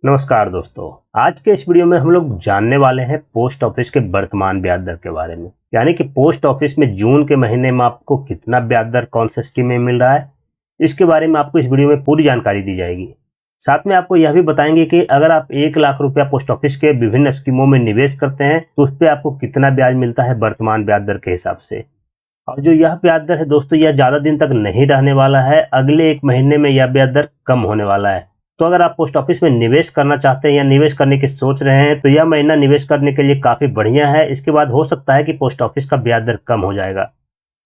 नमस्कार दोस्तों। आज के इस वीडियो में हम लोग जानने वाले हैं पोस्ट ऑफिस के वर्तमान ब्याज दर के बारे में, यानी कि पोस्ट ऑफिस में जून के महीने में आपको कितना ब्याज दर कौन सा स्कीम में मिल रहा है। इसके बारे में आपको इस वीडियो में पूरी जानकारी दी जाएगी। साथ में आपको यह भी बताएंगे कि अगर आप 1 लाख रुपया पोस्ट ऑफिस के विभिन्न स्कीमों में निवेश करते हैं तो उस पर आपको कितना ब्याज मिलता है वर्तमान ब्याज दर के हिसाब से। और जो यह ब्याज दर है दोस्तों, यह ज्यादा दिन तक नहीं रहने वाला है, अगले 1 महीने में यह ब्याज दर कम होने वाला है। तो अगर आप पोस्ट ऑफिस में निवेश करना चाहते हैं या निवेश करने की सोच रहे हैं तो यह महीना निवेश करने के लिए काफी बढ़िया है। इसके बाद हो सकता है कि पोस्ट ऑफिस का ब्याज दर कम हो जाएगा।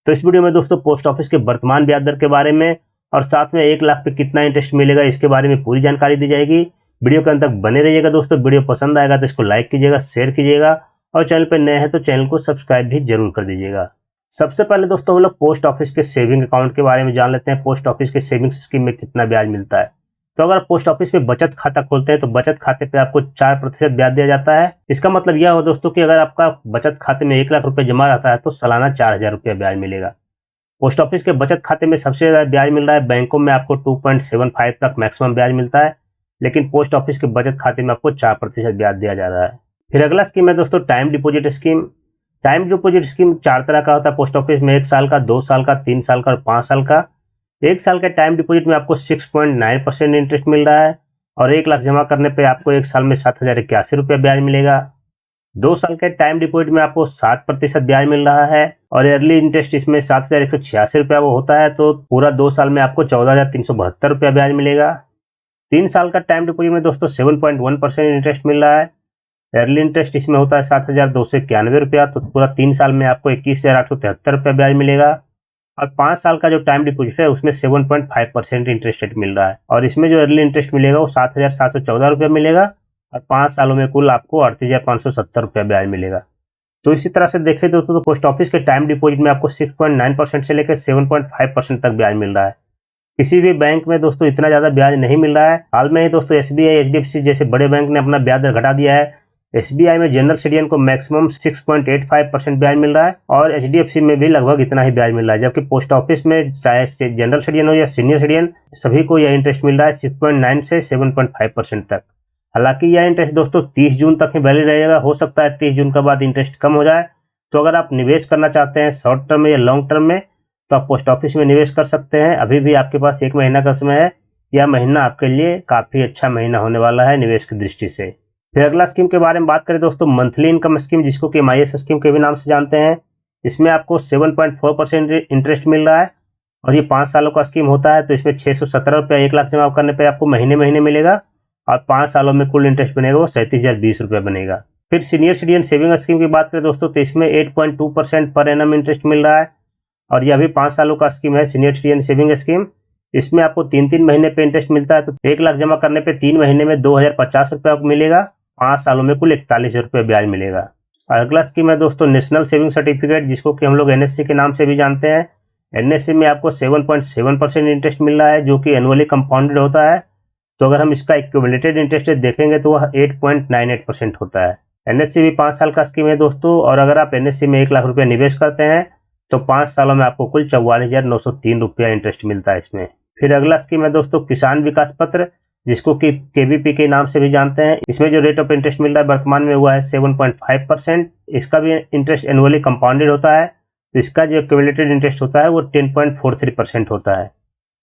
तो इस वीडियो में दोस्तों पोस्ट ऑफिस के वर्तमान ब्याज दर के बारे में और साथ में 1 लाख पे कितना इंटरेस्ट मिलेगा इसके बारे में पूरी जानकारी दी जाएगी। वीडियो के अंत तक बने रहिएगा दोस्तों। वीडियो पसंद आएगा तो इसको लाइक कीजिएगा, शेयर कीजिएगा और चैनल पर नए हैं तो चैनल को सब्सक्राइब भी जरूर कर दीजिएगा। सबसे पहले दोस्तों हम लोग पोस्ट ऑफिस के सेविंग अकाउंट के बारे में जान लेते हैं। पोस्ट ऑफिस के सेविंग्स स्कीम में कितना ब्याज मिलता है। तो अगर पोस्ट ऑफिस में बचत खाता खोलते हैं तो बचत खाते पे आपको 4% ब्याज दिया जाता है। इसका मतलब यह हो दोस्तों कि अगर आपका बचत खाते में 1 लाख रुपए जमा रहता है तो सालाना 4,000 रुपया ब्याज मिलेगा। पोस्ट ऑफिस के बचत खाते में सबसे ज्यादा ब्याज मिल रहा है। बैंकों में आपको 2.75 तक मैक्सिमम ब्याज मिलता है, लेकिन पोस्ट ऑफिस के बचत खाते में आपको 4% ब्याज दिया जा रहा है। फिर अगला स्कीम है दोस्तों time deposit scheme. Time deposit scheme 4 तरह का होता है पोस्ट ऑफिस में, 1 साल का, 2 साल का, 3 साल का और 5 साल का। 1 साल के टाइम डिपोजिट में आपको 6.9% इंटरेस्ट मिल रहा है और 1 लाख जमा करने पे आपको 1 साल में 7,081 रुपया ब्याज मिलेगा। 2 साल के टाइम डिपोजिट में आपको 7% ब्याज मिल रहा है और ईयरली इंटरेस्ट इसमें 7,186 रुपया वो होता है, तो पूरा 2 साल में आपको 14,372 रुपया ब्याज मिलेगा। 3 साल का टाइम डिपोजिट में दोस्तों 7.1% इंटरेस्ट मिल रहा है। ईयरली इंटरेस्ट इसमें होता है 7,291 रुपया, तो पूरा 3 साल में आपको 21,873 रुपया ब्याज मिलेगा। और 5 साल का जो टाइम डिपोजिट है उसमें 7.5% इंटरेस्ट रेट मिल रहा है और इसमें जो अर्ली इंटरेस्ट मिलेगा वो 7,714 रुपया मिलेगा और 5 सालों में कुल आपको 38,570 रुपया ब्याज मिलेगा। तो इसी तरह से देखें तो पोस्ट ऑफिस के टाइम डिपोजिट में आपको 6.9% से लेकर 7.5% तक ब्याज मिल रहा है। किसी भी बैंक में दोस्तों इतना ज्यादा ब्याज नहीं मिल रहा है। हाल में ही दोस्तों SBI, HDFC जैसे बड़े बैंक ने अपना ब्याज दर घटा दिया है। SBI में जनरल सिटीजन को मैक्सिमम 6.85% ब्याज मिल रहा है और HDFC में भी लगभग इतना ही ब्याज मिल रहा है, जबकि पोस्ट ऑफिस में चाहे जनरल सिटीजन हो या सीनियर सिटीजन सभी को यह इंटरेस्ट मिल रहा है 6.9 से 7.5% तक। हालांकि यह इंटरेस्ट दोस्तों 30 जून तक ही वैलिड रहेगा। हो सकता है 30 जून के बाद इंटरेस्ट कम हो जाए। तो अगर आप निवेश करना चाहते हैं शॉर्ट टर्म में या लॉन्ग टर्म में तो आप पोस्ट ऑफिस में निवेश कर सकते हैं। अभी भी आपके पास 1 महीना का समय है। यह महीना आपके लिए काफी अच्छा महीना होने वाला है निवेश की दृष्टि से। फिर अगला स्कीम के बारे में बात करें दोस्तों, मंथली इनकम स्कीम, जिसको कि MIS स्कीम के भी नाम से जानते हैं। इसमें आपको 7.4% इंटरेस्ट मिल रहा है और ये 5 सालों का स्कीम होता है, तो इसमें 617 रुपया 1 लाख जमा करने पे आपको महीने महीने मिलेगा और 5 सालों में कुल इंटरेस्ट बनेगा वो 37,020 रुपया बनेगा। फिर सीनियर सिटीजन सेविंग स्कीम की बात करें दोस्तों तो इसमें 8.2% पर एनम इंटरेस्ट मिल रहा है और यह भी 5 सालों का स्कीम है सीनियर सिटीजन सेविंग स्कीम। इसमें आपको 3-3 महीने पे इंटरेस्ट मिलता है, तो 1 लाख जमा करने पे 3 महीने में 2,050 रुपया मिलेगा, 5 सालों में कुल 41 रुपये ब्याज मिलेगा। अगला स्कीम है दोस्तों नेशनल सेविंग सर्टिफिकेट, जिसको कि हम लोग NSC के नाम से भी जानते हैं। NSC में आपको 7.7% इंटरेस्ट मिल रहा है जो कि एनुअली कंपाउंडेड होता है। तो अगर हम इसका एक्यूमुलेटेड इंटरेस्ट रेट देखेंगे तो वह 8.98% होता है। NSC भी 5 साल का स्कीम है दोस्तों और अगर आप NSC में 1 लाख रुपया निवेश करते हैं तो 5 सालों में आपको कुल 44,903 रुपया इंटरेस्ट मिलता है इसमें। फिर अगला स्कीम है दोस्तों किसान विकास पत्र, जिसको कि KVP के नाम से भी जानते हैं। इसमें जो रेट ऑफ इंटरेस्ट मिल रहा है वर्तमान में हुआ है 7.5%। इसका भी इंटरेस्ट एनुअली कंपाउंडेड होता है, तो इसका जो एक्यूमुलेटेड इंटरेस्ट होता है वो 10.43% होता है।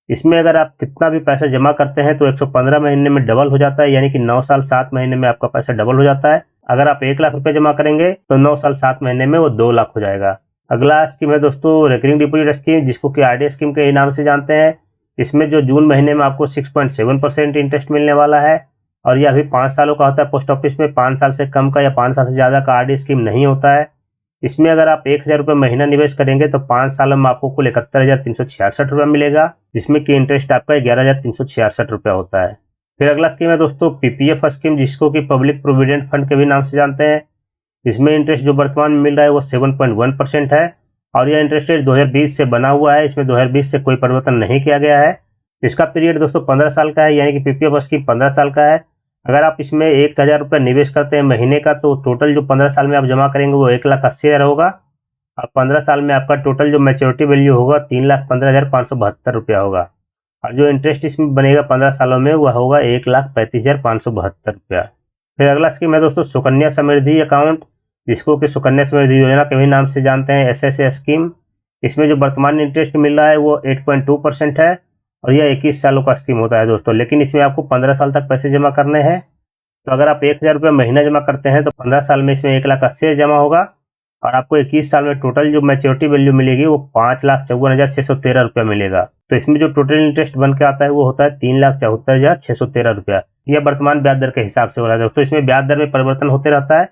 इसमें अगर आप कितना भी पैसा जमा करते हैं तो 115 महीने में डबल हो जाता है, यानी कि 9 साल 7 महीने में आपका पैसा डबल हो जाता है। अगर आप 1 लाख रुपए जमा करेंगे तो 9 साल 7 महीने में वो 2 लाख हो जाएगा। अगला स्कीम है दोस्तों रेकरिंग डिपोजिट स्कीम, जिसको कि RD स्कीम के नाम से जानते हैं। इसमें जो जून महीने में आपको 6.7% इंटरेस्ट मिलने वाला है और यह अभी 5 सालों का होता है। पोस्ट ऑफिस में 5 साल से कम का या 5 साल से ज़्यादा का RD स्कीम नहीं होता है। इसमें अगर आप 1,000 रुपये महीना निवेश करेंगे तो 5 सालों में आपको कुल 71,366 रुपया मिलेगा, जिसमें कि इंटरेस्ट आपका 11,366 रुपया होता है। फिर अगला स्कीम है दोस्तों PPF स्कीम, जिसको कि पब्लिक प्रोविडेंट फंड के भी नाम से जानते हैं। इसमें इंटरेस्ट जो वर्तमान में मिल रहा है वो 7.1% है और यह इंटरेस्ट रेट 2020 से बना हुआ है। इसमें 2020 से कोई परिवर्तन नहीं किया गया है। इसका पीरियड दोस्तों 15 साल का है, यानी कि PPF स्कीम 15 साल का है। अगर आप इसमें 1,000 रुपये निवेश करते हैं महीने का तो टोटल जो 15 साल में आप जमा करेंगे वो 1,80,000 होगा और 15 साल में आपका टोटल जो मैच्योरिटी वैल्यू होगा 3,15,572 रुपया होगा। और जो इंटरेस्ट इसमें बनेगा 15 सालों में वह होगा 1,35,572 रुपया। फिर अगला स्कीम है दोस्तों सुकन्या समृद्धि अकाउंट, जिसको कि सुकन्या समृद्धि योजना के भी नाम से जानते हैं, SSA स्कीम। इसमें जो वर्तमान इंटरेस्ट मिल रहा है वो 8.2% है और यह 21 सालों का स्कीम होता है दोस्तों। लेकिन इसमें आपको 15 साल तक पैसे जमा करने हैं। तो अगर आप 1,000 रुपये महीना जमा करते हैं तो 15 साल में इसमें 1,80,000 जमा होगा और आपको 21 साल में टोटल जो मैच्योरिटी वैल्यू मिलेगी वो 5,54,613 रुपया मिलेगा। तो इसमें जो टोटल इंटरेस्ट बन के आता है वो होता है 3,74,613 रुपया। यह वर्तमान ब्याज दर के हिसाब से हो रहा है दोस्तों। इसमें ब्याज दर में परिवर्तन होते रहता है,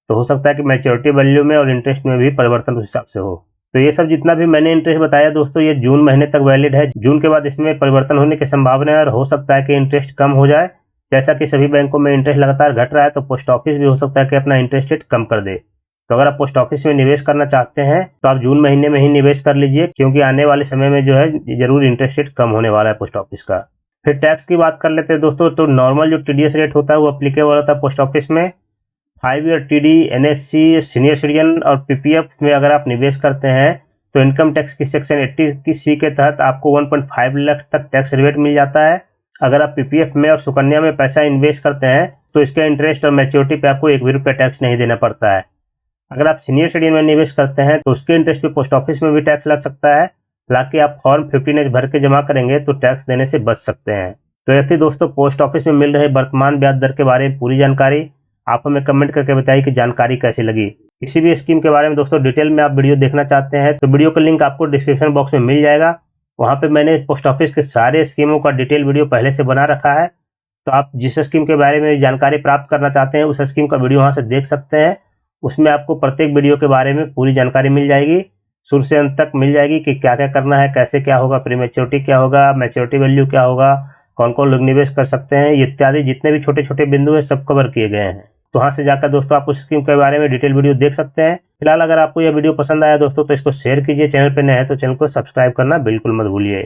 तो हो सकता है कि मैच्योरिटी वैल्यू में और इंटरेस्ट में भी परिवर्तन उस हिसाब से हो। तो ये सब जितना भी मैंने इंटरेस्ट बताया दोस्तों ये जून महीने तक वैलिड है। जून के बाद इसमें परिवर्तन होने की संभावना है और हो सकता है कि इंटरेस्ट कम हो जाए। जैसा कि सभी बैंकों में इंटरेस्ट लगातार घट रहा है तो पोस्ट ऑफिस भी हो सकता है कि अपना इंटरेस्ट रेट कम कर दे। तो अगर आप पोस्ट ऑफिस में निवेश करना चाहते हैं तो आप जून महीने में ही निवेश कर लीजिए, क्योंकि आने वाले समय में जो है जरूर इंटरेस्ट रेट कम होने वाला है पोस्ट ऑफिस का। फिर टैक्स की बात कर लेते हैं दोस्तों। तो नॉर्मल जो TDS रेट होता है वो अप्लीकेबल होता है पोस्ट ऑफिस में। 5 year TD, NSC, senior citizen और PPF में अगर आप निवेश करते हैं तो इनकम टैक्स की सेक्शन 80C के तहत आपको 1.5 लाख तक टैक्स रिबेट मिल जाता है। अगर आप PPF में और सुकन्या में पैसा इन्वेस्ट करते हैं तो इसके इंटरेस्ट और मैच्योरिटी पे आपको 1 भी रुपया टैक्स नहीं देना पड़ता है। अगर आप सीनियर सिटीजन में निवेश करते हैं तो उसके इंटरेस्ट पे पोस्ट ऑफिस में भी टैक्स लग सकता है। हालांकि आप फॉर्म 15H भर के जमा करेंगे तो टैक्स देने से बच सकते हैं। तो ऐसे दोस्तों पोस्ट ऑफिस में मिल रहे वर्तमान ब्याज दर के बारे में पूरी जानकारी आप हमें कमेंट करके बताइए कि जानकारी कैसी लगी। किसी भी स्कीम के बारे में दोस्तों डिटेल में आप वीडियो देखना चाहते हैं तो वीडियो का लिंक आपको डिस्क्रिप्शन बॉक्स में मिल जाएगा। वहाँ पे मैंने पोस्ट ऑफिस के सारे स्कीमों का डिटेल वीडियो पहले से बना रखा है। तो आप जिस स्कीम के बारे में जानकारी प्राप्त करना चाहते हैं उस स्कीम का वीडियो वहाँ से देख सकते हैं। उसमें आपको प्रत्येक वीडियो के बारे में पूरी जानकारी मिल जाएगी, शुरू से अंत तक मिल जाएगी कि क्या क्या करना है, कैसे क्या होगा, प्री मैच्योरिटी क्या होगा, मैच्योरिटी वैल्यू क्या होगा, कौन कौन लोग निवेश कर सकते हैं, इत्यादि जितने भी छोटे छोटे बिंदु है सब कवर किए गए हैं। तो वहाँ से जाकर दोस्तों आप उस स्कीम के बारे में डिटेल वीडियो देख सकते हैं। फिलहाल अगर आपको यह वीडियो पसंद आया दोस्तों तो इसको शेयर कीजिए। चैनल पर नए हैं तो चैनल को सब्सक्राइब करना बिल्कुल मत भूलिए।